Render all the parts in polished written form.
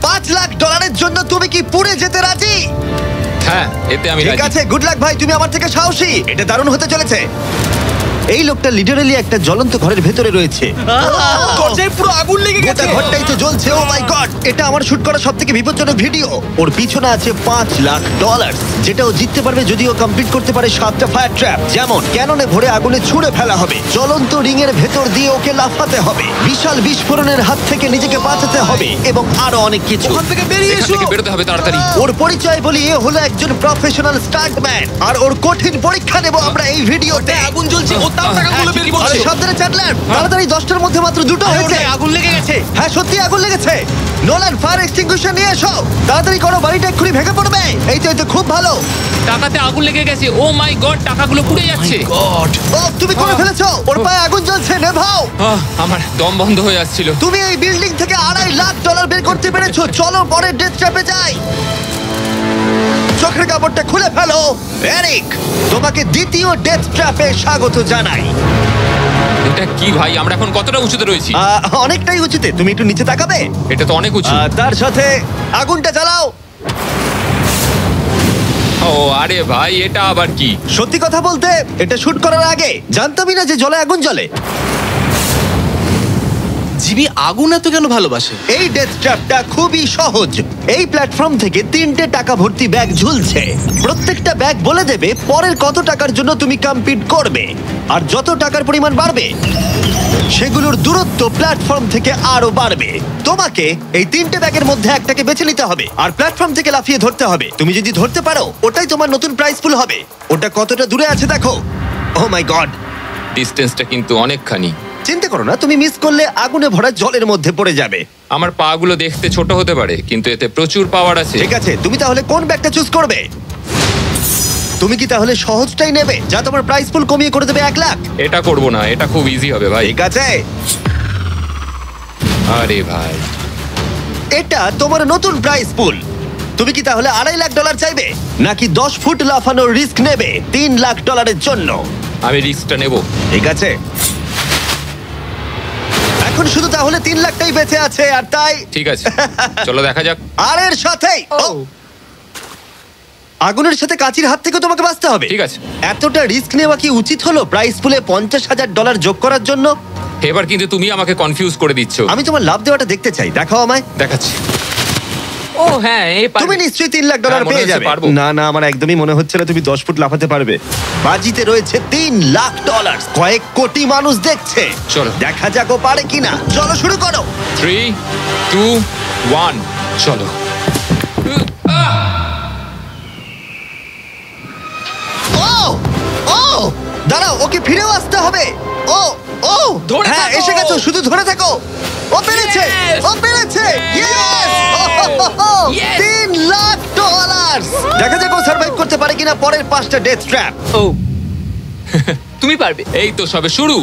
$5 লাখ জন্য তুমি কি পুড়ে যেতে রাজি? হ্যাঁ, এতে আমি ঠিক রাজি। আছে, গুড লাক ভাই, তুমি আমার থেকে সাহসী। এটা দারুণ হতে চলেছে। এই লোকটা লিটারালি একটা জ্বলন্ত ঘরের ভেতরে রয়েছে। দরজায় পুরো আগুন লেগে গোটা গেছে। ঘরটাই তো জ্বলছে। ও মাই গড, এটা আমার শুট করা সবথেকে বিপজ্জনক ভিডিও। ওর পিছনে আছে $5 লাখ, যেটা ও জিততে পারবে যদি ও কমপ্লিট করতে পারে 7টা ফায়ার ট্র্যাপ। যেমন ক্যাননে ভরে আগুনে ছুঁড়ে ফেলা হবে, জ্বলন্ত রিং এর ভেতর দিয়ে ওকে লাফাতে হবে, বিশাল বিস্ফোরণের হাত থেকে নিজেকে বাঁচাতে হবে এবং আরো অনেক কিছু। ওখান থেকে বেরিয়ে এখান এসো। থেকে বেরোতে হবে তাড়াতাড়ি। ওর পরিচয় বলি, এ হলো একজন প্রফেশনাল স্টান্টম্যান, আর ওর কঠিন পরীক্ষা নেব আমরা এই ভিডিওতে। আগুন জ্বলছে, ও তাও টাকাগুলো বের আরে করছে। সাবধানে চ্যান্ডলার, তাড়াতাড়ি 10টার মধ্যে মাত্র 2টো হয়েছে। আগুন লেগে গেছে। হ্যাঁ সত্যি আগুন লেগেছে। নোলান, ফায়ার এক্সটিংগুইশার নিয়ে এসো, তাড়াতাড়ি করো, বাড়িটা এক্ষুনি ভেঙে পড়বে। এই তো খুব ভালো। টাকাতে আগুন লেগে গেছে। ও মাই গড, টাকাগুলো পুড়ে যাচ্ছে। গড। ও তুমি করে ফেলেছো, ওর পায়ে আগুন জ্বলছে, নেভাও। আমার দম বন্ধ হয়ে আসছিল। তুমি এই বিল্ডিং থেকে $2.5 লাখ বের করতে পেরেছো। চলো পরের ডেথ ট্র্যাপে যাই। চোখের কাপড়টা খুলে ফেলো। এরিক, তোমাকে দ্বিতীয় ডেথ ট্র্যাপে স্বাগত জানাই। এটা কি ভাই, আমরা এখন কতটা উঁচুতে রয়েছি? অনেকটাই উঁচুতে, তুমি একটু নিচে তাকাবে। এটা তো অনেক উঁচু। তার সাথে আগুনটা জ্বালাও। ও আরে ভাই, এটা আবার কি? সত্যি কথা বলতে, এটা শুট করার আগে জানতামই না যে জলে আগুন জ্বলে। জিবি আগুন এত কেন ভালোবাসে? এই ডেথ ট্র্যাপটা খুবই সহজ। এই প্ল্যাটফর্ম থেকে 3টে টাকা ভর্তি ব্যাগ ঝুলছে। প্রত্যেকটা ব্যাগ বলে দেবে পরের কত টাকার জন্য তুমি কমপ্লিট করবে, আর যত টাকার পরিমাণ বাড়বে সেগুলোর দূরত্ব প্ল্যাটফর্ম থেকে আরো বাড়বে। তোমাকে এই 3টে ব্যাগের মধ্যে একটাকে বেছে নিতে হবে আর প্ল্যাটফর্ম থেকে লাফিয়ে ধরতে হবে। তুমি যদি ধরতে পারো, ওটাই তোমার নতুন প্রাইস পুল হবে। ওটা কতটা দূরে আছে দেখো। ও মাই গড, ডিস্টেন্সটা কিন্তু অনেকখানি। চিন্তা করো না, তুমি মিস করলে আগুনে ভরা জলের মধ্যে পড়ে যাবে। আমার পা গুলো দেখতে ছোট হতে পারে, কিন্তু এতে প্রচুর পাওয়ার আছে। ঠিক আছে, তুমি তাহলে কোন ব্যাগটা চুজ করবে? তুমি কি তাহলে সহজটাই নেবে, যা তোমার প্রাইস পুল কমিয়ে করে দেবে 1 লাখ? এটা করব না, এটা খুব ইজি হবে ভাই। ঠিক আছে, আরে ভাই, এটা তোমার নতুন প্রাইস পুল। তুমি কি তাহলে $2.5 লাখ চাইবে, নাকি 10 ফুট লাফানোর রিস্ক নেবে $3 লাখ জন্য? আমি রিস্কটা নেব। ঠিক আছে, এখন শুধু তাহলে 3 লাখটাই বেঁচে আছে, আর তাই ঠিক আছে, চলো দেখা যাক। আর এর সাথেই আগুনের সাথে কাচির হাত থেকে তোমাকে বাঁচতে হবে। ঠিক আছে। এতটা রিস্ক নেওয়া কি উচিত হলো প্রাইস পুলে $50,000 যোগ করার জন্য? এবার কিন্তু তুমি আমাকে কনফিউজ করে দিচ্ছ। আমি তোমার লাভ দেওয়াটা দেখতে চাই, দেখাও আমায়। দেখাচ্ছি। ও হ্যাঁ, এই তুমি নিশ্চয়ই $3 লাখ হ্যাঁ, মনে পেয়ে হচ্ছে যাবে। পারবো। না না, আমার একদমই মনে হচ্ছে না তুমি 10 ফুট লাফাতে পারবে। বাজিতে রয়েছে $3 লাখ, কয়েক কোটি মানুষ দেখছে। চলো। দেখা যাক ও পারে কিনা। চলো শুরু করো। 3, 2, 1, চলো। ও ও দাঁড়াও, ওকে ফিরেও আসতে হবে। ও ও ধরে হ্যাঁ, থাকো। এসে গেছো, শুধু ধরে থাকো। ও পেরেছে, Yes! ও পেরেছে। ইয়েস! Yes! $3 লাখ। দেখা যাক ও সার্ভাইভ করতে পারে কিনা পরের 5টা ডেথ ট্র্যাপ। ও তুমি পারবে। এই তো সবে শুরু।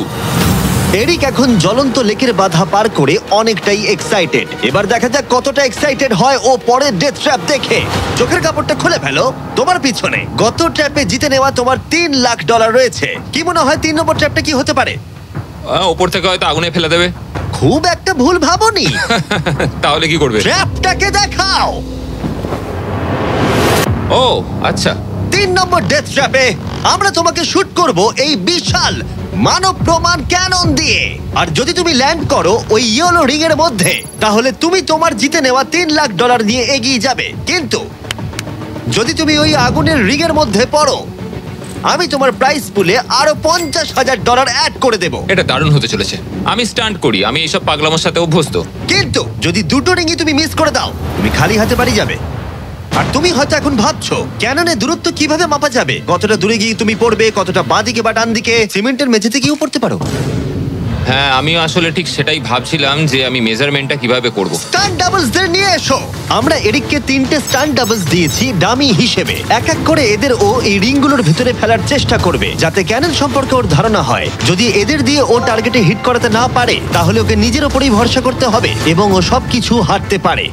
এরিক এখন জ্বলন্ত লেকের বাধা পার করে অনেকটাই এক্সাইটেড। এবার দেখা যাক কতটা এক্সাইটেড হয় ও পরের ডেথ ট্র্যাপ দেখে। চোখের কাপড়টা খুলে ফেলো। তোমার পিছনে গত ট্র্যাপে জিতে নেওয়া তোমার $3 লাখ রয়েছে। কি মনে হয় 3 নম্বর ট্র্যাপটা কি হতে পারে? ওপর থেকে হয়তো আগুনে ফেলে দেবে। খুব একটা ভুল ভাবনি। তাহলে কি করবে? ট্র্যাপটাকে দেখাও। ও আচ্ছা। 3 নম্বর ডেথ ট্র্যাপে আমরা তোমাকে শুট করব এই বিশাল মানব প্রমাণ ক্যানন দিয়ে। আর যদি তুমি ল্যান্ড করো ওই ইয়েলো রিং এর মধ্যে, তাহলে তুমি তোমার জিতে নেওয়া $3 লাখ নিয়ে এগিয়ে যাবে। কিন্তু যদি তুমি ওই আগুনের রিং এর মধ্যে পড়ো, আমি তোমার প্রাইস পুলে আরো $50,000 অ্যাড করে দেব। এটা দারুণ হতে চলেছে। আমি স্টান্ট করি, আমি এইসব পাগলামোর সাথে অভ্যস্ত। কিন্তু যদি 2টো রিংই তুমি মিস করে দাও, তুমি খালি হাতে বাড়ি যাবে। আর তুমি হয়তো এখন ভাবছো, ক্যাননের দূরত্ব কিভাবে মাপা যাবে? কতটা দূরে গিয়ে তুমি পড়বে, কতটা বাঁদিকে বা ডান দিকে? সিমেন্টের মেঝেতে গিয়েও পড়তে পারো। হ্যাঁ, আমিও আসলে ঠিক সেটাই ভাবছিলাম যে আমি মেজারমেন্টটা কিভাবে করব। স্টান্ট ডাবলসদের নিয়ে এসো। আমরা এরিককে 3টে স্টান্ট ডাবলস দিয়েছি ডামি হিসেবে। এক এক করে এদের ও এই রিংগুলোর ভিতরে ফেলার চেষ্টা করবে, যাতে ক্যানন সম্পর্কে ওর ধারণা হয়। যদি এদের দিয়ে ও টার্গেটে হিট করাতে না পারে, তাহলে ওকে নিজের ওপরেই ভরসা করতে হবে এবং ও সবকিছু হারতে পারে।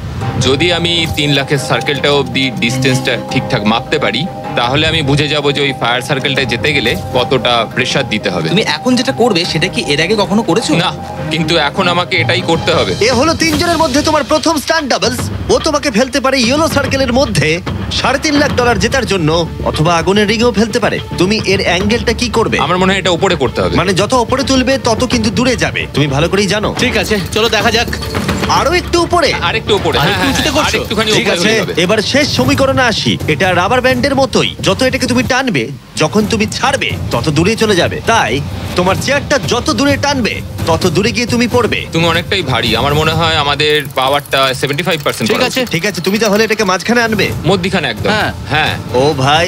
যদি আমি 3 লাখের সার্কেলটা অবধি ডিস্টেন্সটা ঠিকঠাক মাপতে পারি, তাহলে আমি বুঝে যাব যে ওই ফায়ার সার্কেলটা যেতে গেলে কতটা প্রেসার দিতে হবে। তুমি এখন যেটা করবে সেটা কি এর আগে কখনো করেছো? না, কিন্তু এখন আমাকে এটাই করতে হবে। এ হলো তিনজনের মধ্যে তোমার প্রথম স্টান্ট ডাবলস। ও তোমাকে ফেলতে পারে ইয়েলো সার্কেলের মধ্যে $3.5 লাখ জেতার জন্য, অথবা আগুনের রিঙেও ফেলতে পারে। তুমি এর অ্যাঙ্গেলটা কি করবে? আমার মনে হয় এটা উপরে করতে হবে। মানে যত উপরে তুলবে তত কিন্তু দূরে যাবে, তুমি ভালো করেই জানো। ঠিক আছে, চলো দেখা যাক। আরো একটু উপরে। আরেকটু উপরে। আরেকটু হ্যাঁ, উঁচুতে করছো? আরেকটুখানি ঠিক উপরে আছে, হলে হবে। এবার শেষ সমীকরণে আসি। এটা রাবার ব্যান্ডের মতোই, যত এটাকে তুমি টানবে, যখন তুমি ছাড়বে তত দূরে চলে যাবে। তাই তোমার চেয়ারটা যত দূরে টানবে তত দূরে গিয়ে তুমি পড়বে। তুমি অনেকটাই ভারী, আমার মনে হয় আমাদের পাওয়ারটা 75%। ঠিক আছে। ঠিক আছে, তুমি তাহলে এটাকে মাঝখানে আনবে। মধ্যিখানে একদম। হ্যাঁ। হ্যাঁ। ও ভাই,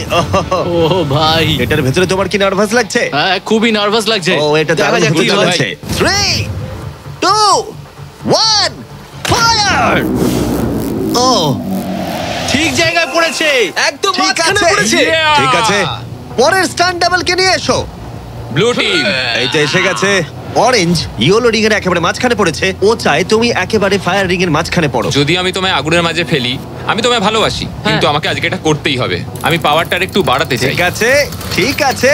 ও ভাই, এটার ভেতরে তোমার কি নার্ভাস লাগছে? হ্যাঁ খুবই নার্ভাস লাগছে। ও, এটা দেখা দারুণ যাক কি হতে হয়। চলেছে। 3, 2, 1, ফায়ার! ও, ঠিক জায়গায় পড়েছে, একদম ঠিক মাঝখানে আছে, পড়েছে। Yeah! ঠিক আছে। পরের স্টান্ট ডাবলকে নিয়ে এসো। Blue team. এই তো এসে গেছে। অরেঞ্জ ইয়েলো রিং এর একেবারে মাঝখানে পড়েছে। ও চায় তুমি একেবারে ফায়ার রিং এর মাঝখানে পড়ো। যদি আমি তোমায় আগুনের মাঝে ফেলি, আমি তোমায় ভালোবাসি, কিন্তু আমাকে আজকে এটা করতেই হবে। আমি পাওয়ারটা একটু বাড়াতে চাই। ঠিক আছে, ঠিক আছে।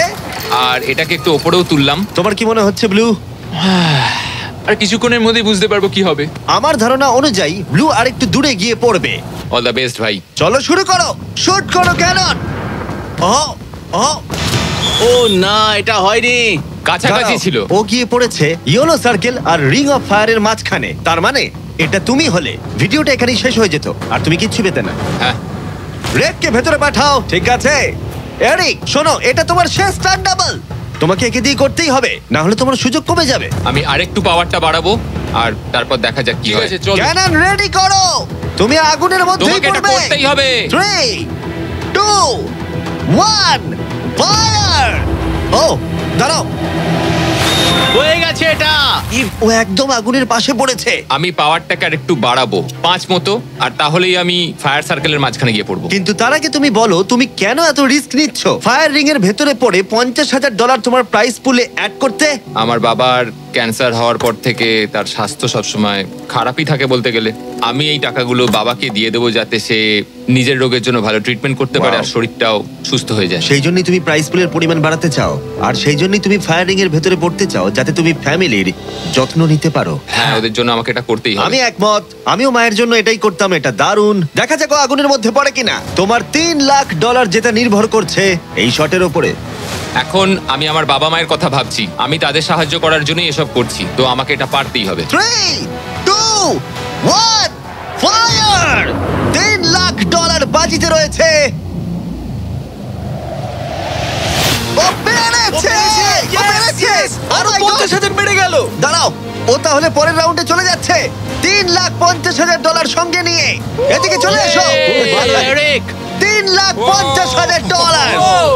আর এটাকে একটু ওপরেও তুললাম। তোমার কি মনে হচ্ছে ব্লু? আর কিছুক্ষণের মধ্যেই বুঝতে পারবো কি হবে। আমার ধারণা অনুযায়ী ব্লু আর একটু দূরে গিয়ে পড়বে। অল দ্য বেস্ট ভাই। চলো শুরু করো, শুট করো ক্যানন। ও ও, ও না, এটা হয়নি। কাছাকাছি দাঁড়াও। ছিল। ও গিয়ে পড়েছে ইয়েলো সার্কেল আর রিং অফ ফায়ারের মাঝখানে। তার মানে এটা তুমি হলে ভিডিওটা এখানেই শেষ হয়ে যেত আর তুমি কিচ্ছু পেতে না। হ্যাঁ। রেডকে ভেতরে পাঠাও। ঠিক আছে এরিক, শোনো, এটা তোমার শেষ স্টান্ট ডাবল। তোমাকে একে দিয়ে করতেই হবে, না হলে তোমার সুযোগ কমে যাবে। আমি আরেকটু পাওয়ারটা বাড়াবো আর তারপর দেখা যাক কি ঠিক হয়। আছে, চলো। ক্যানন রেডি করো, তুমি আগুনের মধ্যেই তোমাকে এটা পড়বে। করতেই হবে। 3, 2, 1, ফায়ার! ও দাঁড়াও, হয়ে গেছে এটা। ও একদম আগুনের পাশে পড়েছে। আমি পাওয়ারটাকে আর একটু বাড়াবো 5 মতো, আর তাহলেই আমি ফায়ার সার্কেলের মাঝখানে গিয়ে পড়বো। কিন্তু তার আগে তুমি বলো, তুমি কেন এত রিস্ক নিচ্ছ ফায়ার রিং এর ভেতরে পড়ে $50,000 তোমার প্রাইস পুলে অ্যাড করতে? আমার বাবার ক্যান্সার হওয়ার পর থেকে তার স্বাস্থ্য সবসময় খারাপই থাকে বলতে গেলে। আমি এই টাকাগুলো বাবাকে দিয়ে দেবো যাতে সে নিজের রোগের জন্য ভালো ট্রিটমেন্ট করতে পারে Wow. আর শরীরটাও সুস্থ হয়ে যায়। সেই জন্যই তুমি প্রাইস পুলের পরিমাণ বাড়াতে চাও, আর সেই জন্যই তুমি ফায়ার রিং এর ভেতরে পড়তে চাও, যাতে তুমি ফ্যামিলির যত্ন নিতে পারো। হ্যাঁ, ওদের জন্য আমাকে এটা করতেই হবে। আমি একমত, আমিও মায়ের জন্য এটাই করতাম। এটা দারুণ। দেখা যাক ও আগুনের মধ্যে পড়ে কিনা। তোমার $3 লাখ যেটা নির্ভর করছে এই শটের উপরে। এখন আমি আমার বাবা মায়ের কথা ভাবছি, আমি তাদের সাহায্য করার জন্যই এসব করছি, তো আমাকে এটা পারতেই হবে। 3, 2, 1, ফায়ার! $3 লাখ বাজিতে রয়েছে। ও পেরেছে! ও পেরেছে! আরো Oh my God! 50,000 বেড়ে গেল। দাঁড়াও, ও তাহলে পরের রাউন্ডে চলে যাচ্ছে $3,50,000 সঙ্গে নিয়ে। এদিকে চলে এসো। ভালো এরিক। $3,50,000। Oh!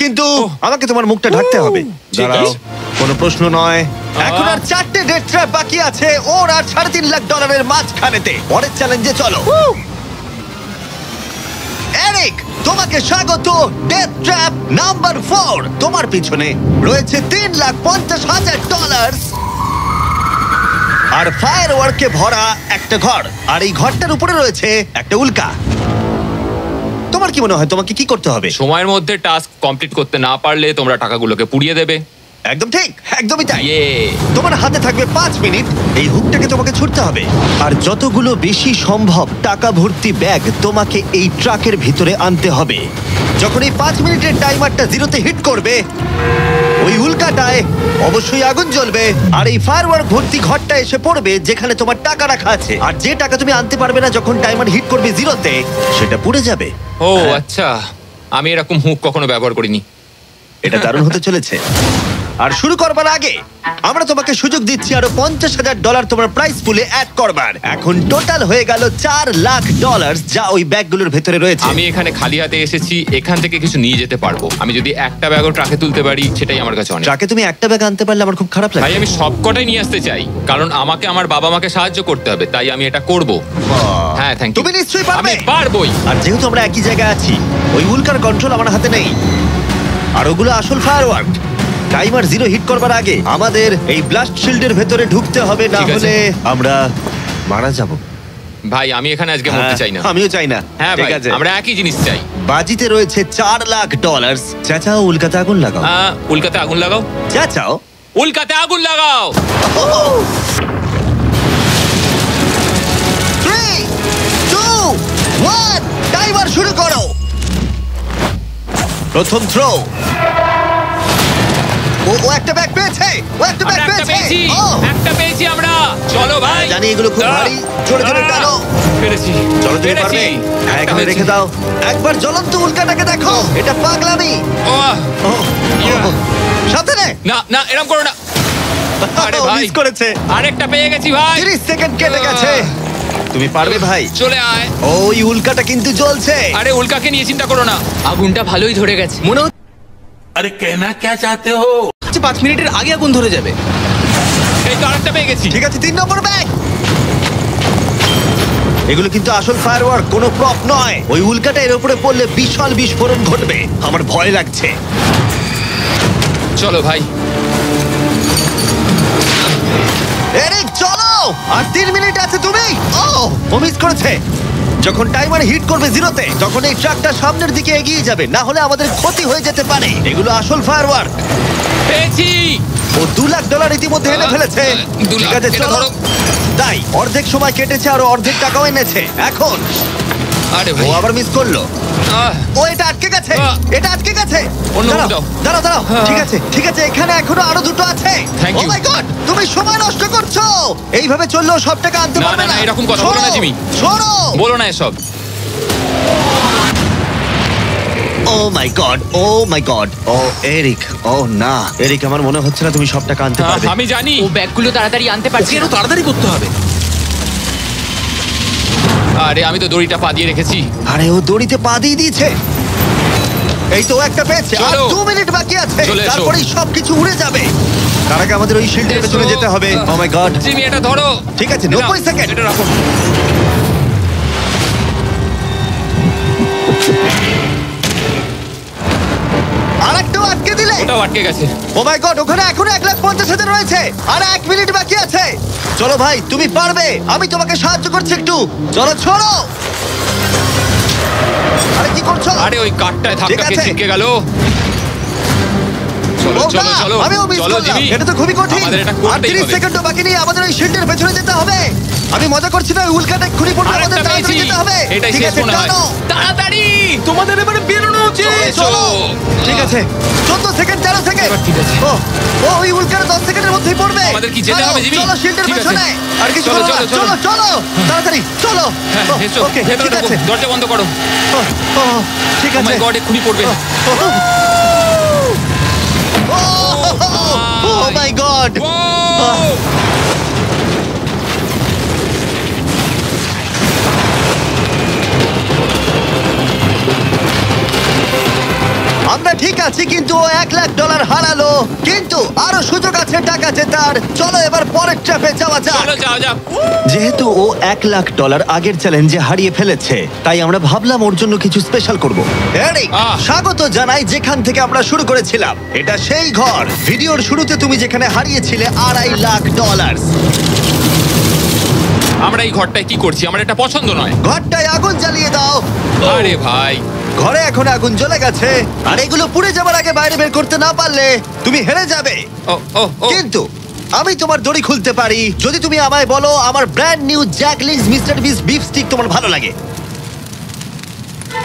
কিন্তু আমাকে তোমার মুখটা ঢাকতে হবে। ঠিক দাঁড়াও, আছে। কোনো প্রশ্ন নয়। এখন আর 4টে ডেথ ট্র্যাপ বাকি আছে, ওর আর $3.5 লাখ মাঝখানেতে। পরের চ্যালেঞ্জে চলো। এরিক, তোমাকে স্বাগত ডেথ ট্র্যাপ নাম্বার 4। তোমার পিছনে রয়েছে $3,50,000 আর ফায়ার ওয়ার্কে ভরা একটা ঘর, আর এই ঘরটার উপরে রয়েছে একটা উল্কা। তোমার কি মনে হয় তোমাকে কি করতে হবে? সময়ের মধ্যে টাস্ক কমপ্লিট করতে না পারলে তোমরা টাকাগুলোকে পুড়িয়ে দেবে। একদম ঠিক, একদমই তাই। ইয়ে। তোমার হাতে থাকবে 5 মিনিট। এই হুকটাকে তোমাকে ছুটতে হবে, আর যতগুলো বেশি সম্ভব টাকা ভর্তি ব্যাগ তোমাকে এই ট্রাকের ভিতরে আনতে হবে। যখন এই 5 মিনিটের টাইমারটা জিরোতে হিট করবে, ওই উল্কাটায় অবশ্যই আগুন জ্বলবে, আর এই ফায়ারওয়ার্ক ভর্তি ঘরটা এসে পড়বে যেখানে তোমার টাকা রাখা আছে। আর যে টাকা তুমি আনতে পারবে না যখন টাইমার হিট করবে জিরোতে, সেটা পুড়ে যাবে। ও আচ্ছা, আমি এরকম হুক কখনো ব্যবহার করিনি। এটা দারুণ হতে চলেছে। আর শুরু করবার আগে আমরা তোমাকে সুযোগ দিচ্ছি আরো $50,000 তোমার প্রাইস পুলে অ্যাড করবার। এখন টোটাল হয়ে গেল $4 লাখ, যা ওই ব্যাগগুলোর ভেতরে রয়েছে। আমি এখানে খালি হাতে এসেছি, এখান থেকে কিছু নিয়ে যেতে পারবো। আমি যদি একটা ব্যাগও ট্রাকে তুলতে পারি সেটাই আমার কাছে অনেক। ট্রাকে তুমি একটা ব্যাগ আনতে পারলে আমার খুব খারাপ ভাই লাগে। আমি সবকটাই নিয়ে আসতে চাই, কারণ আমাকে আমার বাবা মাকে সাহায্য করতে হবে, তাই আমি এটা করব। হ্যাঁ, থ্যাংক ইউ। তুমি নিশ্চয়ই পারবে। আমি পারবোই। আর যেহেতু আমরা একই জায়গায় আছি, ওই উল্কার কন্ট্রোল আমার হাতে নেই, আর ওগুলো আসল ফায়ারওয়ার্ক। টাইমার জিরো হিট করবার আগে আমাদের এই ব্লাস্ট শিল্ডের ভেতরে ঢুকতে হবে, না ঠিক আছে। হলে আমরা মারা যাব। ভাই আমি এখানে আজকে মরতে চাই না। আমিও চাই না। হ্যাঁ ঠিক ভাই, আছে। আমরা একই জিনিস চাই। বাজিতে রয়েছে $4,00,000। চাচাও উল্কাতে আগুন লাগাও। উল্কাতে আগুন লাগাও, চাচাও। উল্কাতে আগুন লাগাও। 3, 2, 1, টাইমার শুরু করো। প্রথম থ্রো। ও একটা ব্যাগ পেয়েছে, ও একটা ব্যাগ আমরা একটা পেয়েছে। পেয়েছি, একটা পেয়েছি আমরা। চলো ভাই, জানি এগুলো খুব ভারী, জোরে জোরে টানো। পেরেছি, চলো তুমি পেরেছি। পারবে। হ্যাঁ, এখানে একটা রেখে হয়েছে। দাও। একবার জ্বলন্ত উল্কাটাকে দেখো, এটা পাগলামি। ওহ, ও, ও, সাবধানে। না না, এরকম করো না। আরে ভাই, মিস করেছে। আরেকটা পেয়ে গেছি ভাই। 30 সেকেন্ড কেটে গেছে। তুমি পারবে ভাই। চলে আয়। ওই উল্কাটা কিন্তু জ্বলছে। আরে উল্কাকে নিয়ে চিন্তা করো না। আগুনটা ভালোই ধরে গেছে। মনে হচ্ছে अरे कहना क्या चाहते हो 5 মিনিটের আগে আগুন ধরে যাবে। এই তো আরেকটা পেয়ে গেছি। ঠিক আছে, 3 নম্বর ব্যাগ। এগুলো কিন্তু আসল ফায়ারওয়ার্ক, কোনো প্রপ নয়। ওই উল্কাটা এর উপরে পড়লে বিশাল বিস্ফোরণ ঘটবে। আমার ভয় লাগছে। চলো ভাই। এরিক চলো, আর 3 মিনিট আছে। তুমি ও মিস করেছে। যখন টাইমার হিট করবে জিরোতে, তখন এই ট্রাকটা সামনের দিকে এগিয়ে যাবে, না হলে আমাদের ক্ষতি হয়ে যেতে পারে। এগুলো আসল ফায়ারওয়ার্ক। পেয়েছি। ও $2,00,000 ইতিমধ্যে এনে ফেলেছে। 2 ঠিক লাখ, আছে এটা চলো। ধরো। তাই অর্ধেক সময় কেটেছে আর অর্ধেক টাকাও এনেছে। এখন আরে ও ভাই, আবার মিস করলো। আহ, ও এটা আটকে গেছে, এটা আটকে গেছে। অন্য দাঁড়াও, দাও। দাঁড়াও দাঁড়াও। হ্যাঁ। ঠিক আছে ঠিক আছে, এখানে এখনো আরো দুটো আছে। Thank ও you. মাই গড, তুমি সময় নষ্ট করছো। এইভাবে চললেও সব টাকা আনতে না, পারবে না, না। না, এরকম কথা বলো না, জিমি। শোনো। বলো না এসব। ও মাই গড, ও মাই গড। ও এরিক, ও না এরিক, আমার মনে হচ্ছে না তুমি সব টাকা আনতে পারবে। আমি জানি। ও ব্যাগগুলো তাড়াতাড়ি আনতে পারছি ওকে না। একটু তাড়াতাড়ি করতে হবে। আরে আমি তো দড়িটা পা দিয়ে রেখেছি। আরে ও দড়িতে পা দিয়ে দিয়েছে। এই তো ও একটা পেয়েছে, আর চলো। 2 মিনিট বাকি আছে। চলে এসো। তারপরেই সবকিছু উড়ে যাবে। তার আগে আমাদের ওই শিল্ডের পেছনে এসো। যেতে হবে। ও মাই গড। জিমি, এটা ধরো। ঠিক আছে, এটা 90 সেকেন্ড। এটা রাখো। আরেকটাও আটকে দিলে। ওটাও আটকে গেছে। ও মাই গড, ওখানে এখনো 1,50,000 রয়েছে। আর 1 মিনিট বাকি আছে। চলো ভাই, তুমি পারবে। আমি তোমাকে সাহায্য করছি একটু। চলো ছোড়ো। আরে কি করছো? আরে ওই কাঠটায় ঠিক ধাক্কা আছে। খেয়ে ছিটকে গেল। চলো ও চলো না, চলো আমিও মিস চলো করলাম। জিমি। এটা তো খুবই কঠিন। আমাদের এটা আর করতেই 30 হবে। সেকেন্ডও বাকি নেই, আমাদের ওই শিল্ডের পেছনে যেতে হবে। আমি মজা করছি না, ওই উল্কাটা এক্ষুনি পড়বে, আরেকটা আমাদের তাড়াতাড়ি পেয়েছি। যেতে হবে। এটাই ঠিক শেষ আছে, মনে হয়। টানো। তাড়াতাড়ি। তোমাদের এবারে বেরোনো উচিত। চলো। ঠিক আছে, 14 সেকেন্ড, 13 সেকেন্ড। এবার ঠিক আছে। ও ও ওই উল্কাটা 10 সেকেন্ডের মধ্যেই পড়বে। আমাদের কি যেতে চলো, হবে, জিমি? চলো শিল্ডের ঠিক আছে। পেছনে। আর কিছু চলো, করো না। চলো, চলো চলো তাড়াতাড়ি চলো। হ্যাঁ, ও, এসো, ওকে, ভেতরে ঠিক ঢোকো। আছে। দরজা বন্ধ করো। ও, ও, ঠিক ও আছে। মাই গড, এক্ষুনি পড়বে। ও মাই গড। ও! আমরা ঠিক আছি, কিন্তু ও $1,00,000 হারালো। কিন্তু আরো সুযোগ আছে টাকা জেতার। চলো এবার পরের ট্র্যাপে যাওয়া যাক। চলো যাও যাও। যেহেতু ও $1,00,000 আগের চ্যালেঞ্জে হারিয়ে ফেলেছে, তাই আমরা ভাবলাম ওর জন্য কিছু স্পেশাল করব। এরিক, স্বাগত জানাই যেখান থেকে আমরা শুরু করেছিলাম। এটা সেই ঘর, ভিডিওর শুরুতে তুমি যেখানে হারিয়েছিলে $2.5 লাখ। আমরা এই ঘরটায় কি করছি? আমার এটা পছন্দ নয়। ঘরটায় আগুন জ্বালিয়ে দাও। আরে ভাই, ঘরে এখন আগুন জ্বলে গেছে, আর এগুলো পুড়ে যাবার আগে বাইরে বের করতে না পারলে তুমি হেরে যাবে। ও ও ও কিন্তু আমি তোমার দড়ি খুলতে পারি যদি তুমি আমায় বলো আমার ব্র্যান্ড নিউ জ্যাকলিংস মিস্টার বিস বিফ স্টিক তোমার ভালো লাগে।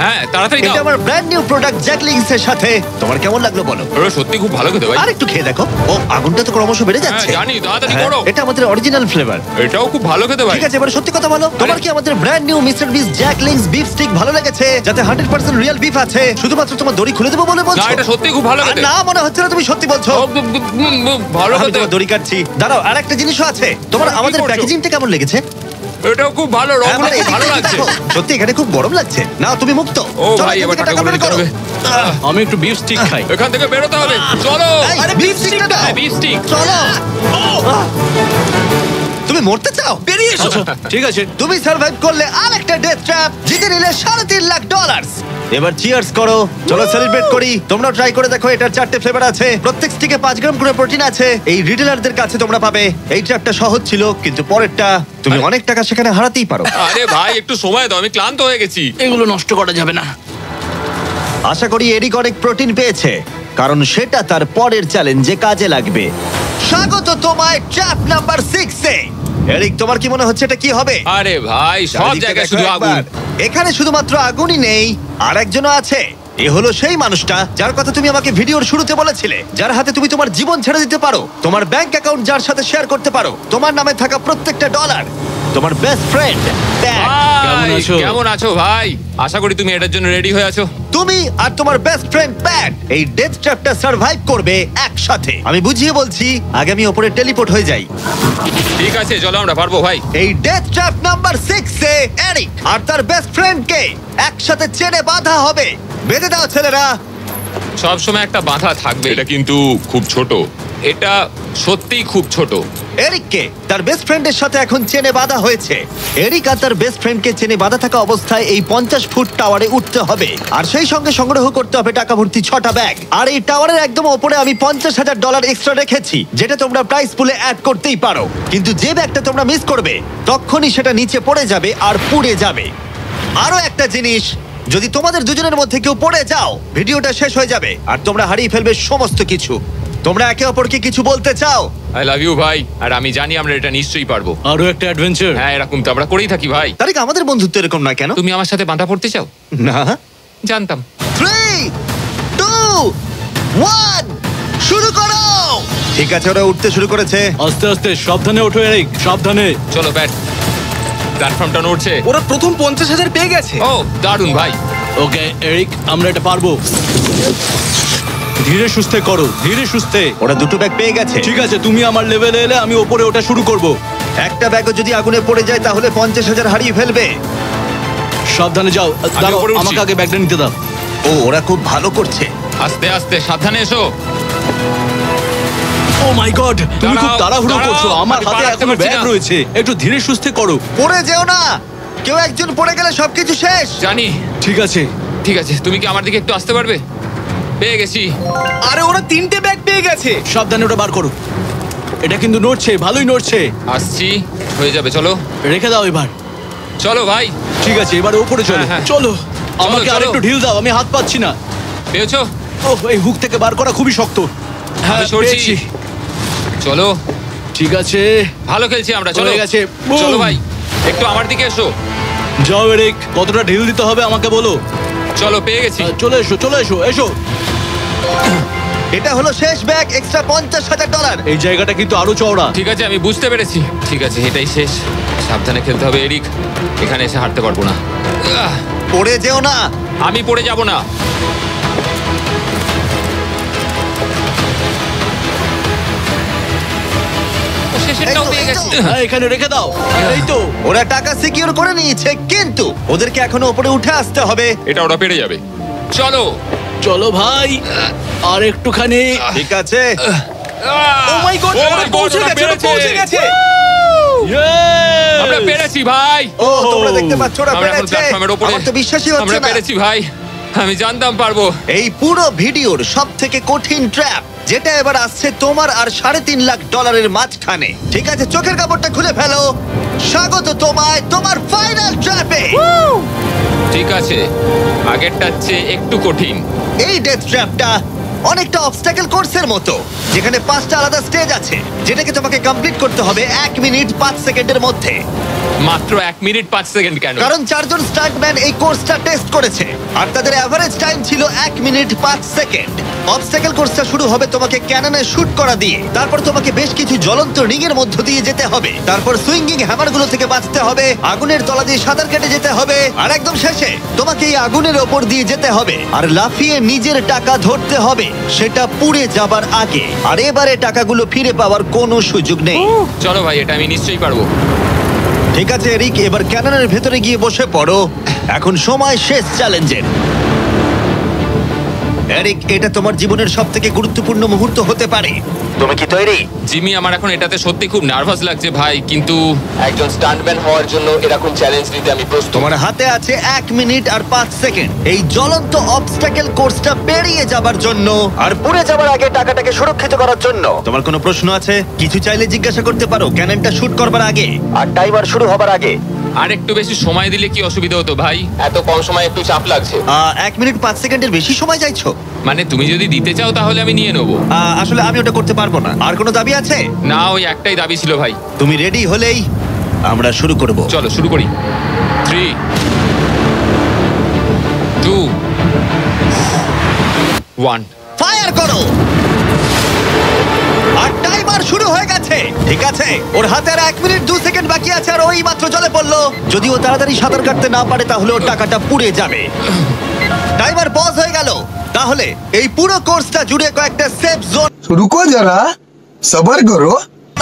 হ্যাঁ, তাড়াতাড়ি এটা দাও। আমার ব্র্যান্ড নিউ প্রোডাক্ট জ্যাকলিংস এর সাথে। তোমার কেমন লাগলো বলো? ওরা সত্যি খুব ভালো খেতে ভাই। আর একটু খেয়ে দেখো। ও আগুনটা তো ক্রমশ বেড়ে হ্যাঁ, যাচ্ছে। জানি, তাড়াতাড়ি হ্যাঁ, করো। এটা আমাদের অরিজিনাল ফ্লেভার। এটাও খুব ভালো খেতে ভাই। ঠিক আছে, এবার সত্যি কথা বলো, তোমার কি আমাদের ব্র্যান্ড নিউ মিস্টার বিস জ্যাকলিংস বিফ স্টিক ভালো লেগেছে, যাতে 100% রিয়েল বিফ আছে? শুধুমাত্র তোমার দড়ি খুলে দেবো বলে না, বলছো? এটা সত্যি খুব ভালো আর খেতে। না, মনে হচ্ছে না তুমি সত্যি বলছো। ভালো আমি খেতে। তোমার দড়ি কাটছি। দাঁড়াও, আর একটা জিনিসও আছে। তোমার তুমি কি আমাদের করছো? প্যাকেজিংটা কেমন লেগেছে? এটাও খুব ভালো, হ্যাঁ, রংগুলো মানে খুব ভালো এদিকে লাগছে। দেখো, সত্যি এখানে খুব গরম লাগছে। না, তুমি মুক্ত। ও চলো, ভাই, এবার এদিকে টাকাগুলো বের নিতে করো। হবে। আমি একটু বিফ স্টিক খাই। এখান থেকে বেরোতে হবে। চলো। এই, beef stick টা দাও। হ্যাঁ, beef stick। চলো। তুমি মরতে চাও? বেরিয়ে এসো। ঠিক আছে। তুমি সার্ভাইভ করলে আরেকটা ডেথ ট্র্যাপ, জিতে নিলে $3.5 লাখ। এবার চিয়ার্স করো। চলো সেলিব্রেট করি। তোমরা ট্রাই করে দেখো, এটার 4টে ফ্লেভার আছে, প্রত্যেক স্টিকে 5 গ্রাম করে প্রোটিন আছে। এই রিটেলারদের কাছে তোমরা পাবে। এই ট্র্যাপটা সহজ ছিল, কিন্তু পরেরটা তুমি অনেক টাকা সেখানে হারাতেই পারো। আরে ভাই, একটু সময় দাও, আমি ক্লান্ত হয়ে গেছি। এগুলো নষ্ট করা যাবে না। আশা করি এরিক অনেক প্রোটিন পেয়েছে, কারণ সেটা তার পরের চ্যালেঞ্জে কাজে লাগবে। স্বাগত তোমায় ট্র্যাপ নাম্বার 6 এ। এরিক, তোমার কি মনে হচ্ছে এটা কি হবে? আরে ভাই, সব চারিদিকে জায়গায় দেখো শুধু আগুন। একবার। এখানে শুধুমাত্র আগুনই নেই, আর একজনও আছে। এ হলো সেই মানুষটা যার কথা তুমি আমাকে ভিডিওর শুরুতে বলেছিলে, যার হাতে তুমি তোমার জীবন ছেড়ে দিতে পারো, তোমার ব্যাংক অ্যাকাউন্ট যার সাথে শেয়ার করতে পারো, তোমার নামে থাকা প্রত্যেকটা ডলার। তোমার বেস্ট ফ্রেন্ড কেমন ভাই, আছো? কেমন আছো ভাই? আশা করি তুমি এটার জন্য রেডি হয়ে আছো। তুমি আর তোমার বেস্ট ফ্রেন্ড প্যাট এই ডেথ ট্র্যাপটা সার্ভাইভ করবে একসাথে। আমি বুঝিয়ে বলছি, আগে আমি ওপরে টেলিপোর্ট হয়ে যাই। ঠিক আছে, চলো, আমরা পারবো ভাই। এই ডেথ ট্র্যাপ নাম্বার 6 এ এরিক আর তার বেস্ট ফ্রেন্ডকে একসাথে চেনে বাঁধা হবে। বেঁধে দাও ছেলেরা। সব সময় একটা বাধা থাকবে। এটা কিন্তু খুব ছোট, এটা সত্যিই খুব ছোট। এরিককে তার বেস্ট ফ্রেন্ডের সাথে এখন চেনে বাঁধা হয়েছে। এরিক আর তার বেস্ট ফ্রেন্ডকে চেনে বাঁধা থাকা অবস্থায় এই 50 ফুট টাওয়ারে উঠতে হবে, আর সেই সঙ্গে সংগ্রহ করতে হবে টাকা ভর্তি 6টা ব্যাগ। আর এই টাওয়ারের একদম ওপরে আমি $50,000 এক্সট্রা রেখেছি, যেটা তোমরা প্রাইস পুলে অ্যাড করতেই পারো। কিন্তু যে ব্যাগটা তোমরা মিস করবে, তখনই সেটা নিচে পড়ে যাবে আর পুড়ে যাবে। আরো একটা জিনিস, যদি তোমাদের দুজনের মধ্যে কেউ পড়ে যাও, ভিডিওটা শেষ হয়ে যাবে আর তোমরা হারিয়ে ফেলবে সমস্ত কিছু। তোমরা একে অপরকে কিছু বলতে চাও? আই লাভ ইউ ভাই, আর আমি জানি আমরা এটা নিশ্চয়ই পারবো। আরো একটা অ্যাডভেঞ্চার। হ্যাঁ, এরকম তো আমরা করেই থাকি ভাই। তারিক, আমাদের বন্ধুত্ব এরকম না কেন? তুমি আমার সাথে বাঁধা পড়তে চাও? না। জানতাম। 3, 2, 1, শুরু করো। ঠিক আছে, ওরা উঠতে শুরু করেছে। আস্তে আস্তে, সাবধানে ওঠো এরিক, সাবধানে। চলো ব্যাট, প্ল্যাটফর্মটা নড়ছে। ওরা প্রথম 50,000 পেয়ে গেছে। ও দারুণ ভাই। ওকে এরিক, আমরা এটা পারবো। ধীরে সুস্থে করো, ধীরে সুস্থে। ওরা দুটো ব্যাগ পেয়ে গেছে। ঠিক আছে, তুমি আমার লেভেলে এলে আমি ওপরে ওটা শুরু করব। একটা ব্যাগও যদি আগুনে পড়ে যায় তাহলে 50,000 হারিয়ে ফেলবে। সাবধানে যাও। দাঁড়াও, উপরে উঠছি। আমাকে আগে ব্যাগটা নিতে দাও। ও, ওরা খুব ভালো করছে। আস্তে আস্তে, সাবধানে এসো। ও মাই গড, তুমি খুব দাঁড়াও, তাড়াহুড়ো দাঁড়াও, করছো। আমার আমি হাতে পা রাখতে এখনো পারছি ব্যাগ না। রয়েছে, একটু ধীরে সুস্থে করো। পড়ে যেও না, কেউ একজন পড়ে গেলে সবকিছু শেষ। জানি। ঠিক আছে। ঠিক আছে, তুমি কি আমার দিকে একটু আসতে পারবে? পেয়ে গেছি। আরে ওরা 3টে ব্যাগ পেয়ে গেছে। সাবধানে ওটা বার করো। এটা কিন্তু নড়ছে, ভালোই নড়ছে। আসছি, হয়ে যাবে, চলো। রেখে দাও এবার। চলো ভাই। ঠিক আছে, এবার উপরে চলো। হ্যাঁ, হ্যাঁ। চলো, আমাকে চলো। আরেকটু ঢিল দাও, আমি হাত পাচ্ছি না। পেয়েছো? ওহ, এই হুক থেকে বার করা খুবই শক্ত। হ্যাঁ, আমি সরছি। পেয়েছি। চলো, ঠিক আছে, ভালো খেলছি আমরা। চলো, হয়ে গেছে। চলো Boom! ভাই, একটু আমার দিকে এসো। যাও এরিক, কতটা ঢিল দিতে হবে আমাকে বলো। চলো, পেয়ে গেছি। চলে এসো, চলে এসো, এসো। এটা হলো শেষ ব্যাগ, এক্সট্রা $50,000। এই জায়গাটা কিন্তু আরো চওড়া। ঠিক আছে, আমি বুঝতে পেরেছি। ঠিক আছে, এটাই শেষ। সাবধানে খেলতে হবে এরিক, এখানে এসে হারতে পারবো না। আহ, পড়ে যেও না। আমি পড়ে যাব না। শেষেরটাও পেয়ে গেছি। হ্যাঁ, এখানে রেখে দাও। এই তো। ওরা টাকা সিকিউর করে নিয়েছে, কিন্তু ওদেরকে এখনো উপরে উঠে আসতে হবে। এটা ওরা পেরে যাবে। চলো। চলো ভাই, আর একটুখানি। ঠিক আছে। ও মাই গড, ওরা পৌঁছে গেছে, ওরা পৌঁছে গেছে। Yes! আমরা পেরেছি ভাই। ও, তোমরা দেখতে পাচ্ছ ওরা আমরা এখন পেরেছে। প্ল্যাটফর্মের উপরে। আমার তো বিশ্বাসই আমরা হচ্ছে না। পেরেছি ভাই, আমি জানতাম পারবো। এই পুরো ভিডিওর সবথেকে কঠিন ট্র্যাপ, যেটা এবার আসছে তোমার আর $3.5 লাখ মাঝখানে। ঠিক আছে, চোখের কাপড়টা খুলে ফেলো। স্বাগত তোমায় তোমার ফাইনাল ট্র্যাপে। ঠিক আছে, আগেরটার চেয়ে একটু কঠিন। এই ডেথ ট্র্যাপটা অনেকটা অবস্টাকেল কোর্সের মতো, যেখানে 5টা আলাদা স্টেজ আছে, যেটাকে তোমাকে কমপ্লিট করতে হবে 1 মিনিট 5 সেকেন্ডের মধ্যে। মাত্র 1 মিনিট 5 সেকেন্ড কেন? কারণ 4 জন স্টান্টম্যান এই কোর্সটা টেস্ট করেছে, আর তাদের এভারেজ টাইম ছিল 1 মিনিট 5 সেকেন্ড। অবস্টাকেল কোর্সটা শুরু হবে তোমাকে ক্যাননে শুট করা দিয়ে, তারপর তোমাকে বেশ কিছু জ্বলন্ত রিং এর মধ্য দিয়ে যেতে হবে, তারপর সুইঙ্গিং হ্যামারগুলো থেকে বাঁচতে হবে, আগুনের তলা দিয়ে সাঁতার কেটে যেতে হবে, আর একদম শেষে তোমাকে এই আগুনের ওপর দিয়ে যেতে হবে আর লাফিয়ে নিজের টাকা ধরতে হবে, সেটা পুড়ে যাবার আগে। আর এবারে টাকাগুলো ফিরে পাওয়ার কোনো সুযোগ নেই। চলো ভাই, এটা আমি নিশ্চয়ই পারবো। ঠিক আছে এরিক, এবার ক্যাননের ভেতরে গিয়ে বসে পড়ো। এখন সময় শেষ চ্যালেঞ্জের। এরিক, এটা তোমার জীবনের সবথেকে গুরুত্বপূর্ণ মুহূর্ত হতে পারে। তুমি কি তৈরি? জিমি, আমার এখন এটাতে সত্যি খুব নার্ভাস লাগছে ভাই, কিন্তু একজন স্টান্টম্যান হওয়ার জন্য এরকম চ্যালেঞ্জ নিতে আমি প্রস্তুত। তোমার হাতে আছে 1 মিনিট আর 5 সেকেন্ড এই জ্বলন্ত অবস্টাকেল কোর্সটা পেরিয়ে যাবার জন্য, আর পুড়ে যাবার আগে টাকাটাকে সুরক্ষিত করার জন্য। তোমার কোনো প্রশ্ন আছে? কিছু চাইলে জিজ্ঞাসা করতে পারো ক্যাননটা শুট করবার আগে আর টাইমার শুরু হবার আগে। আর একটু বেশি সময় দিলে কি অসুবিধা হতো ভাই? এত কম সময় একটু চাপ লাগছে। 1 মিনিট 5 সেকেন্ডের বেশি সময় চাইছো? মানে তুমি যদি দিতে চাও তাহলে আমি নিয়ে নেবো। আসলে আমি ওটা করতে পারবো না। আর কোনো দাবি আছে? না, ওই একটাই দাবি ছিল ভাই। তুমি রেডি হলেই আমরা শুরু করব। চলো শুরু করি। 3 2 1 ফায়ার করো। আর টাইমার শুরু হয়ে গেছে। ঠিক আছে, ওর হাতে আর 1 মিনিট 2 সেকেন্ড বাকি আছে, আর ওই মাত্র জলে পড়লো। যদি ও তাড়াতাড়ি সাঁতার কাটতে না পারে তাহলে ওর টাকাটা পুড়ে যাবে। টাইমার পজ হয়ে গেল। তাহলে এই পুরো কোর্সটা জুড়ে কয়েকটা সেফ জোন रुको जरा सबर करो।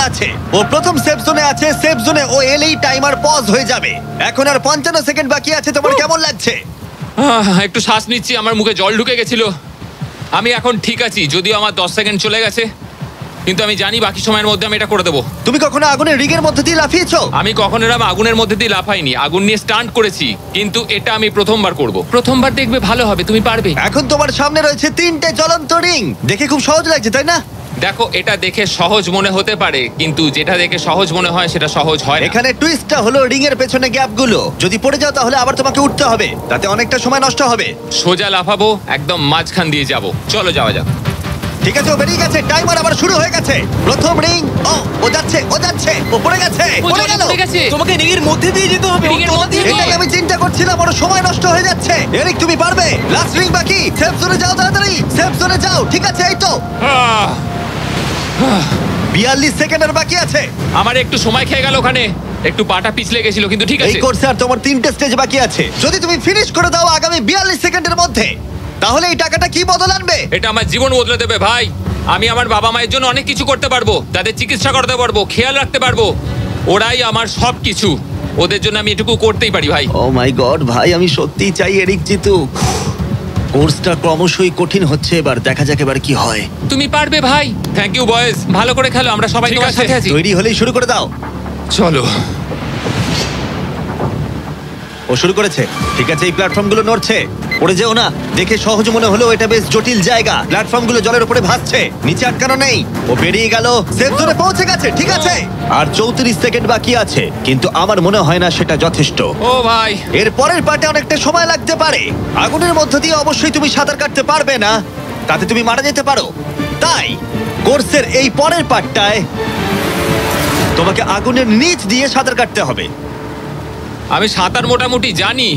আছে। ও প্রথম সেফ জোনে আছে। সেফ জোনে ও এলেই টাইমার পজ হয়ে যাবে। এখন আর 55 সেকেন্ড বাকি আছে। তোমার কেমন লাগছে? একটু শ্বাস নিচ্ছি, আমার মুখে জল ঢুকে গেছিল। আমি এখন ঠিক আছি, যদিও আমার 10 সেকেন্ড চলে গেছে, কিন্তু আমি জানি বাকি সময়ের মধ্যে আমি এটা করে দেবো। তুমি কখনো আগুনের রিগের মধ্যে দিয়ে লাফিয়েছো? আমি কখনো এরকম আগুনের মধ্যে দিয়ে লাফাইনি, আগুন নিয়ে স্টান্ট করেছি, কিন্তু এটা আমি প্রথমবার করব। প্রথমবার দেখবে ভালো হবে, তুমি পারবে। এখন তোমার সামনে রয়েছে 3টে জ্বলন্ত রিং। দেখে খুব সহজ লাগছে, তাই না? দেখো, এটা দেখে সহজ মনে হতে পারে, কিন্তু যেটা দেখে সহজ মনে হয় সেটা সহজ হয় না। এখানে টুইস্টটা হলো রিং এর পেছনে গ্যাপগুলো। যদি পড়ে যাও তাহলে আবার তোমাকে উঠতে হবে, তাতে অনেকটা সময় নষ্ট হবে। সোজা লাফাবো, একদম মাঝখান দিয়ে যাব। চলো যাওয়া যাক। ঠিক আছে, ও বেরিয়ে গেছে। টাইমার আবার শুরু হয়ে গেছে। প্রথম রিং। ও যাচ্ছে, ও পড়ে গেছে। পড়ে গেল। তোমাকে রিংয়ের মধ্যে দিয়ে যেতে হবে। রিংয়ের মধ্যে দিয়ে। এটাই আমি চিন্তা করছিলাম, ওর সময় নষ্ট হয়ে যাচ্ছে। এরিক, তুমি পারবে। লাস্ট রিং বাকি। সেফ জোনে যাও, তাড়াতাড়ি সেফ জোনে যাও। ঠিক আছে, এই তো আহ! 42 সেকেন্ডের বাকি আছে। আমার একটু সময় খেয়ে গেল ওখানে, একটু পাটা পিছলে গেছিল, কিন্তু ঠিক এই আছে। কোর্সে আর তোমার 3টে স্টেজ বাকি আছে। যদি তুমি ফিনিশ করে দাও আগামী 42 সেকেন্ডের মধ্যে, তাহলে এই টাকাটা কি বদল আনবে? এটা আমার জীবন বদলে দেবে ভাই। আমি আমার বাবা মায়ের জন্য অনেক কিছু করতে পারবো, তাদের চিকিৎসা করতে পারবো, খেয়াল রাখতে পারবো। ওরাই আমার সব কিছু, ওদের জন্য আমি এটুকু করতেই পারি ভাই। ও মাই গড ভাই, আমি সত্যিই চাই এরিক জিতুক। কোর্সটা ক্রমশই কঠিন হচ্ছে, এবার দেখা যাক এবার কি হয়। তুমি পারবে ভাই। থ্যাংক ইউ বয়েজ, ভালো করে খেলো, আমরা সবাই তোমার সাথে আছি। তৈরি হলেই শুরু করে দাও। চলো। ও শুরু করেছে। ঠিক আছে, এই প্ল্যাটফর্মগুলো নড়ছে। পড়ে যেও না। দেখে সহজ মনে হলেও এটা বেশ জটিল জায়গা। প্ল্যাটফর্মগুলো জলের উপরে ভাসছে, নিচে আটকানো নেই। ও বেরিয়ে গেল, সেফ জোনে পৌঁছে গেছে। ঠিক আছে, আর 34 সেকেন্ড বাকি আছে, কিন্তু আমার মনে হয় না সেটা যথেষ্ট। ও ভাই, এর পরের পার্টে অনেকটা সময় লাগতে পারে। আগুনের মধ্য দিয়ে অবশ্যই তুমি সাঁতার কাটতে পারবে না, তাতে তুমি মারা যেতে পারো। তাই কোর্সের এই পরের পার্টটায় তোমাকে আগুনের নিচ দিয়ে সাঁতার কাটতে হবে। আমি সাঁতার মোটামুটি জানি,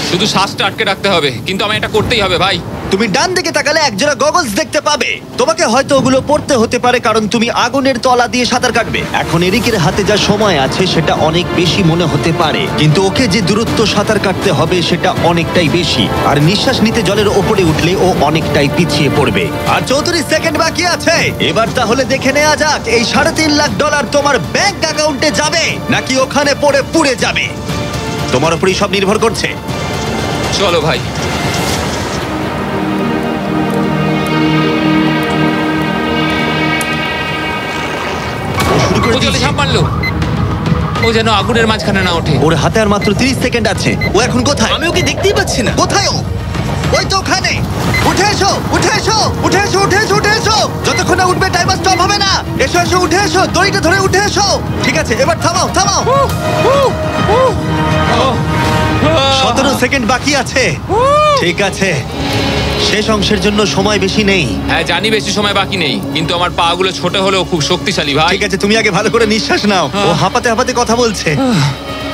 শুধু শ্বাসটা আটকে রাখতে হবে, কিন্তু আমি এটা করতেই হবে ভাই। তুমি ডান দিকে তাকালে একজোড়া গগলস দেখতে পাবে। তোমাকে হয়তো ওগুলো পড়তে হতে পারে, কারণ তুমি আগুনের তলা দিয়ে সাঁতার কাটবে। এখন এরিকের হাতে যা সময় আছে সেটা অনেক বেশি মনে হতে পারে, কিন্তু ওকে যে দূরত্ব সাঁতার কাটতে হবে সেটা অনেকটাই বেশি। আর নিঃশ্বাস নিতে জলের ওপরে উঠলে ও অনেকটাই পিছিয়ে পড়বে। আর 34 সেকেন্ড বাকি আছে। এবার তাহলে দেখে নেওয়া যাক এই $3.5 লাখ তোমার ব্যাংক অ্যাকাউন্টে যাবে নাকি ওখানে পড়ে পুড়ে যাবে। তোমার উপরই সব নির্ভর করছে। চলো ভাই। শুরু করে ও জলে দিয়েছে। ঝাঁপ মারলো, ও যেন আগুনের মাঝখানে না ওঠে। ওর হাতে আর মাত্র 30 সেকেন্ড আছে। ও এখন কোথায়? আমি ওকে দেখতেই পাচ্ছি না। কোথায় ও? ওই তো ওখানে। উঠে এসো, উঠে এসো, উঠে এসো, উঠে এসো, উঠে এসো। যতক্ষণ না উঠবে টাইমার স্টপ হবে না। এসো এসো, উঠে এসো, দড়িটা ধরে উঠে এসো। ঠিক আছে, এবার থামাও, থামাও। 17 সেকেন্ড বাকি আছে। ঠিক আছে, শেষ অংশের জন্য সময় বেশি নেই। হ্যাঁ জানি বেশি সময় বাকি নেই, কিন্তু আমার পা গুলো ছোট হলেও খুব শক্তিশালী ভাই। ঠিক আছে, তুমি আগে ভালো করে নিঃশ্বাস নাও। ও হাঁপাতে হাঁপাতে কথা বলছে।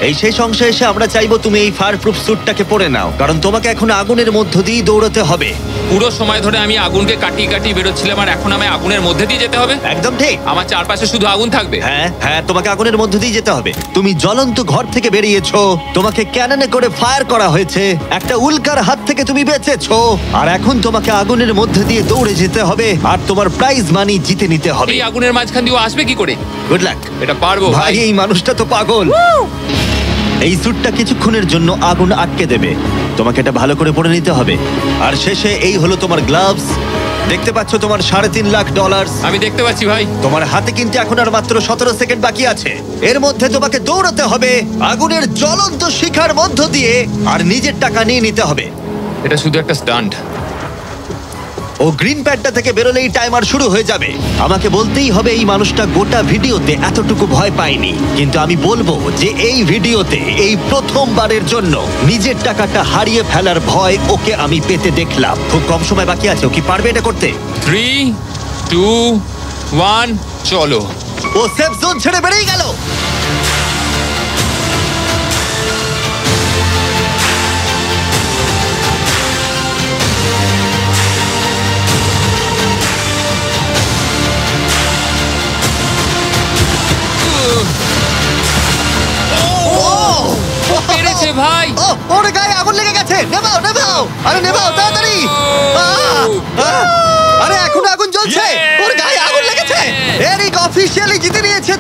এই শেষ অংশে এসে আমরা চাইবো তুমি এই ফায়ার প্রুফ স্যুটটাকে পরে নাও, কারণ তোমাকে এখন আগুনের মধ্য দিয়ে দৌড়াতে হবে। পুরো সময় ধরে আমি আগুনকে কাটিয়ে কাটিয়ে বেরোচ্ছিলাম, আর এখন আমি আগুনের মধ্যে দিয়ে যেতে হবে। একদম ঠিক। আমার চারপাশে শুধু আগুন থাকবে। হ্যাঁ হ্যাঁ, তোমাকে আগুনের মধ্য দিয়ে যেতে হবে। তুমি জ্বলন্ত ঘর থেকে বেরিয়েছো, তোমাকে ক্যাননে করে ফায়ার করা হয়েছে, একটা উল্কার হাত থেকে তুমি বেঁচেছো, আর এখন তোমাকে আগুনের মধ্যে দিয়ে দৌড়ে যেতে হবে, আর তোমার প্রাইজ মানি জিতে নিতে হবে। এই আগুনের মাঝখান দিয়ে ও আসবে কি করে? Good luck. এটা পারবো ভাই, ভাই। এই মানুষটা তো পাগল। এই স্যুটটা কিছুক্ষণের জন্য আগুন আটকে দেবে, তোমাকে এটা ভালো করে পরে নিতে হবে। আর শেষে এই হলো তোমার গ্লাভস। দেখতে পাচ্ছ তোমার $3.5 লাখ। আমি দেখতে পাচ্ছি ভাই। তোমার হাতে কিন্তু এখন আর মাত্র 17 সেকেন্ড বাকি আছে। এর মধ্যে তোমাকে দৌড়াতে হবে আগুনের জ্বলন্ত শিখার মধ্য দিয়ে, আর নিজের টাকা নিয়ে নিতে হবে। এটা শুধু একটা স্টান্ট। ও ও গ্রিন প্যাডটা থেকে বেরোলেই টাইমার শুরু হয়ে যাবে। আমাকে বলতেই হবে এই মানুষটা গোটা ভিডিওতে এতটুকু ভয় পায়নি, কিন্তু আমি বলবো যে এই ভিডিওতে এই প্রথমবারের জন্য নিজের টাকাটা হারিয়ে ফেলার ভয় ওকে আমি পেতে দেখলাম। খুব কম সময় বাকি আছে, ও কি পারবে এটা করতে? 3, 2, 1, চলো। ও সেফ জোন ছেড়ে বেরিয়ে গেল। পেরেছে ভাই। ও ওর গায়ে আগুন লেগে গেছে। নেভাও নেভাও, আরে নেভাও তাড়াতাড়ি। আরে এখন আগুন জ্বলছে, ওর গায়ে আগুন লেগেছে। এরিক অফিশিয়ালি জিতে নিয়েছে।